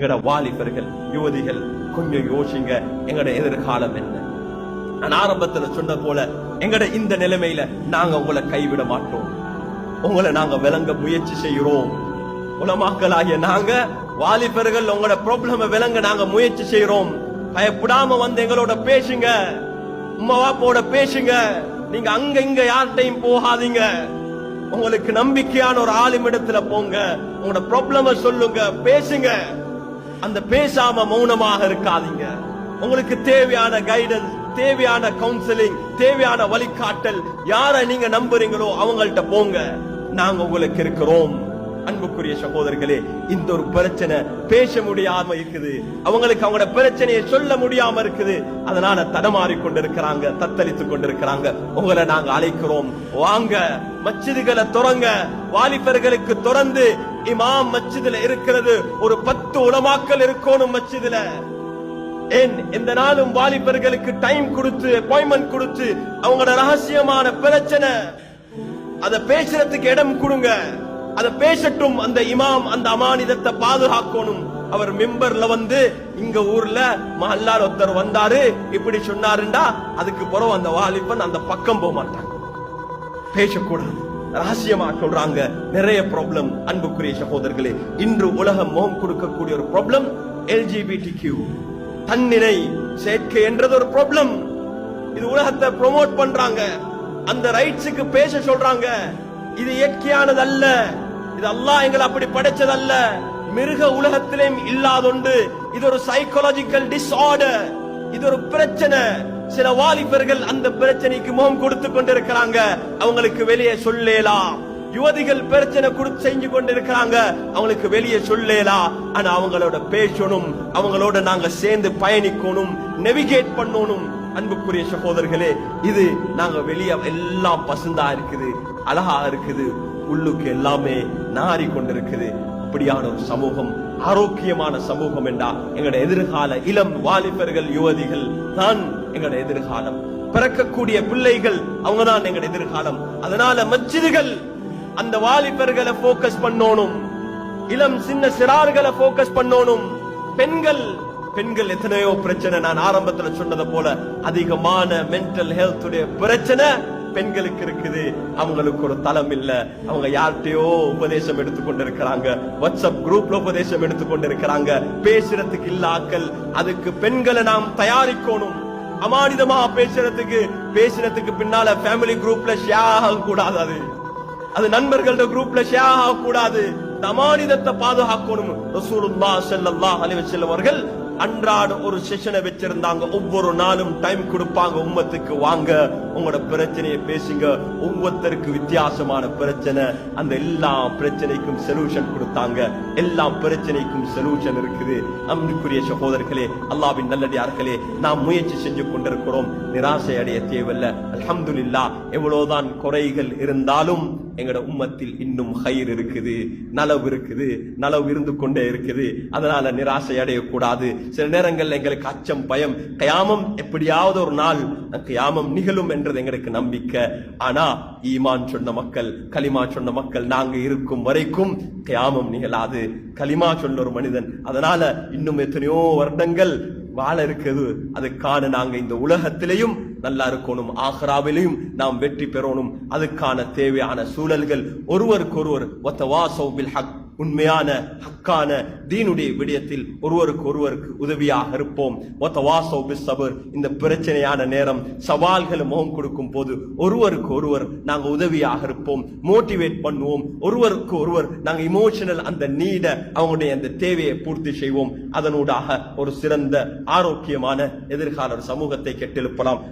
எங்கட வாலிபர்கள் யுவதிகள் கொஞ்சம் யோசிங்க, எங்கட எதிர்காலம் என்ன? நான் ஆரம்பத்துல சொன்ன போல எங்கட இந்த நிலைமையில நாங்க உங்களை கைவிட மாட்டோம். உங்களை நாங்க விளங்க முயற்சி செய்கிறோம். உலமாக்களாகிய நாங்க வாலிபர்கள் உங்களோட ப்ராப்ளம விளங்க நாங்க முயற்சி செய்யறோம். பயப்படாம வந்து எங்களோட பேசுங்க, உம்மா வாப்போட பேசுங்க. நீங்க அங்க இங்க யார்கிட்டையும் போகாதீங்க. உங்களுக்கு நம்பிக்கையான ஒரு ஆளுமிடத்துல போங்க, உங்களோட ப்ராப்ளம சொல்லுங்க, பேசுங்க. அந்த பேசாம மௌனமாக இருக்காதீங்க. உங்களுக்கு தேவையான கைடன்ஸ், தேவையான கவுன்சிலிங், தேவையான வழிகாட்டல் யாரை நீங்க நம்புறீங்களோ அவங்கள்ட்ட போங்க. நாங்க உங்களுக்கு இருக்கிறோம். அன்புக்குரிய சகோதரர்களே, இந்த ஒரு பிரச்சனை பேச முடியாம இருக்குது, அவங்களுக்கு அவங்களோட பிரச்சனையை சொல்ல முடியாம இருக்குது. அதனால தடமாறி கொண்டிருக்கிறாங்க, தத்தளித்துக் கொண்டிருக்கிறாங்க. உங்களை நாங்க அழைக்கிறோம், வாங்க, மஸ்ஜிதுகளை துறங்க. வாலிபர்களுக்கு திறந்து இமாம் மஸ்ஜிதுல இருக்கிறது, ஒரு 10 உலமாக்கள் இருக்கணும் மஸ்ஜிதுல. எந்த நாளும் வாலிபர்களுக்கு டைம் கொடுத்து அப்பாயின்மெண்ட் கொடுத்து அவங்களோட ரகசியமான பிரச்சனை அதை பேசுறதுக்கு இடம் கொடுங்க. அதை பேசட்டும். அந்த இமாம் அந்த அமானிதத்தை பாதுகாக்கணும். அவர் மெம்பர்ல வந்து இங்க ஊர்ல மஹல்லால ஒருத்தர் வந்தாரு இப்படி சொன்னாருண்டா அதுக்கு பிறகு அந்த வாலிபன் அந்த பக்கம் போக மாட்டாங்க, பேசக்கூடாது. ரகசியமா சொல்றாங்க. நிறைய ப்ராப்ளம். அன்புக்குரிய சகோதரர்களே, இன்று உலகம் முகம் கொடுக்கக்கூடிய ஒரு ப்ராப்ளம் LGBTQ, தன்னிலை சேர்க்கை என்றது ஒரு ப்ராப்ளம். இது உலகத்தை ப்ரோமோட் பண்றாங்க, அந்த ரைட்ஸுக்கு பேச சொல்றாங்க. இது இயற்கையானது அல்ல, இது அல்லாஹ் எங்களை அப்படி படைச்சதல்ல, மிருக உலகத்திலும் இல்லாதொண்டு. இது ஒரு சைக்காலஜிக்கல் டிஸ்ஆர்டர், இது ஒரு பிரச்சனை. சில வாலிபர்கள் அந்த பிரச்சனைக்கு முகம் கொடுத்து கொண்டிருக்கிறாங்க, அவங்களுக்கு வெளியே சொல்லலாம். யுவதிகள் பிரச்சனை கொடுத்து செஞ்சு கொண்டிருக்கிறாங்க, அவங்களுக்கு வெளியே சொல்லலாம். ஆனா அவங்களோட பேசணும், அவங்களோட நாங்க சேர்ந்து பயணிக்கணும், நெவிகேட் பண்ணணும். அன்புக்குரிய சகோதரர்களே, இது நாங்க வெளியே எல்லாம் பசுந்தா இருக்குது, அழகா இருக்குது, உள்ளுக்கு எல்லாமே நாரி கொண்டிருக்குது. அப்படியான ஒரு சமூகம், ஆரோக்கியமான சமூகம் என்றா எங்களோட எதிர்கால இளம் வாலிபர்கள் யுவதிகள் தான் எங்களோட எதிர்காலம். பிறக்கக்கூடிய பிள்ளைகள் அவங்கதான் எங்களோட எதிர்காலம். அதனால மஸ்ஜிதுகள் அந்த வாலிபர்களை போக்கஸ் பண்ணணும், இளம் சின்ன சிறார்களை போக்கஸ் பண்ணணும். பெண்கள் எத்தனையோ பிரச்சனை. நான் ஆரம்பத்துல சொன்னது போல அதிகமான மென்டல் ஹெல்த் உடைய பிரச்சனை பெண்களுக்கு இருக்குது. அவங்களுக்கு ஒரு தளம் இல்ல, அவங்க யார்கிட்டயோ உபதேசம் எடுத்துக்கொண்டிருக்கிறாங்க, வாட்ஸ்அப் குரூப்ல உபதேசம் எடுத்துக்கொண்டிருக்கிறாங்க, பேசுறதுக்கு இல்ல ஆக்கள். அதுக்கு பெண்களை நாம் தயாரிக்கணும். அமானிதமா பேசுறதுக்கு பின்னால ஃபேமிலி குரூப்ல ஷேர் ஆக கூடாது, அது நண்பர்களோட குரூப்ல ஷேர் ஆக கூடாது. அமானிதத்தை பாதுகாக்கணும். ரசூலுல்லாஹ் ஸல்லல்லாஹு அலைஹி வஸல்லம் அவர்கள் அன்றாட ஒரு செஷனை வச்சிருந்தாங்க. ஒவ்வொரு நாளும் டைம் கொடுப்பாங்க உம்மத்துக்கு, வாங்க உங்களோட பிரச்சனையை பேசுங்க. ஒவ்வொருத்தருக்கு வித்தியாசமான பிரச்சனை, அந்த எல்லா பிரச்சனைக்கும் சொல்யூஷன் கொடுத்தாங்க. எல்லா பிரச்சனைக்கும் சொல்யூஷன் இருக்குது. அன்புக்குரிய சகோதரர்களே, அல்லாஹ்வின் நல்லடியார்களே, நாம் முயற்சி செஞ்சு கொண்டிருக்கிறோம், நிராசை அடைய தேவையில்லை. அல்ஹம்துலில்லாஹ், எவ்வளவுதான் குறைகள் இருந்தாலும் எங்கட உம்மத்தில் இன்னும் ஹைர் இருக்குது, நலவு இருக்குது, நலவு இருந்து கொண்டே இருக்குது. அதனால நிராசை அடையக்கூடாது. சில நேரங்கள் எங்களுக்கு அச்சம், பயம், கயாமம் எப்படியாவது ஒரு நாள் கயாமம் நிகழும் என்றது எங்களுக்கு நம்பிக்கை. ஆனா ஈமான் சொன்ன மக்கள், கலிமா சொன்ன மக்கள், நாங்க இருக்கும் வரைக்கும் கயாமம் நிகழாது. கலிமா சொன்ன ஒரு மனிதன், அதனால இன்னும் எத்தனையோ வருடங்கள் வாழ இருக்குது. அதுக்கான நாங்க இந்த உலகத்திலையும் நல்லா இருக்கணும், ஆஹ்ராவிலையும் நாம் வெற்றி பெறணும். அதுக்கான தேவையான சூழல்கள் ஒருவருக்கு ஒருவர் வத்தவாஸவ் பில் ஹக், உண்மையான ஹக்கான தீனுடைய விடயத்தில் ஒருவருக்கு உதவியாக இருப்போம். வத்தவாஸவ் பிஸ் ஸப்ர், இந்த பிரச்சனையான நேரம் சவால்களை முகம் கொடுக்கும் போது ஒருவருக்கு ஒருவர் நாங்க உதவியாக இருப்போம், மோட்டிவேட் பண்ணுவோம். ஒருவருக்கு ஒருவர் நாங்க இமோஷனல் அந்த நீட, அவங்களுடைய அந்த தேவையை பூர்த்தி செய்வோம். அதனூடாக ஒரு சிறந்த ஆரோக்கியமான எதிர்கால சமூகத்தை கெட்டெழுப்பலாம்.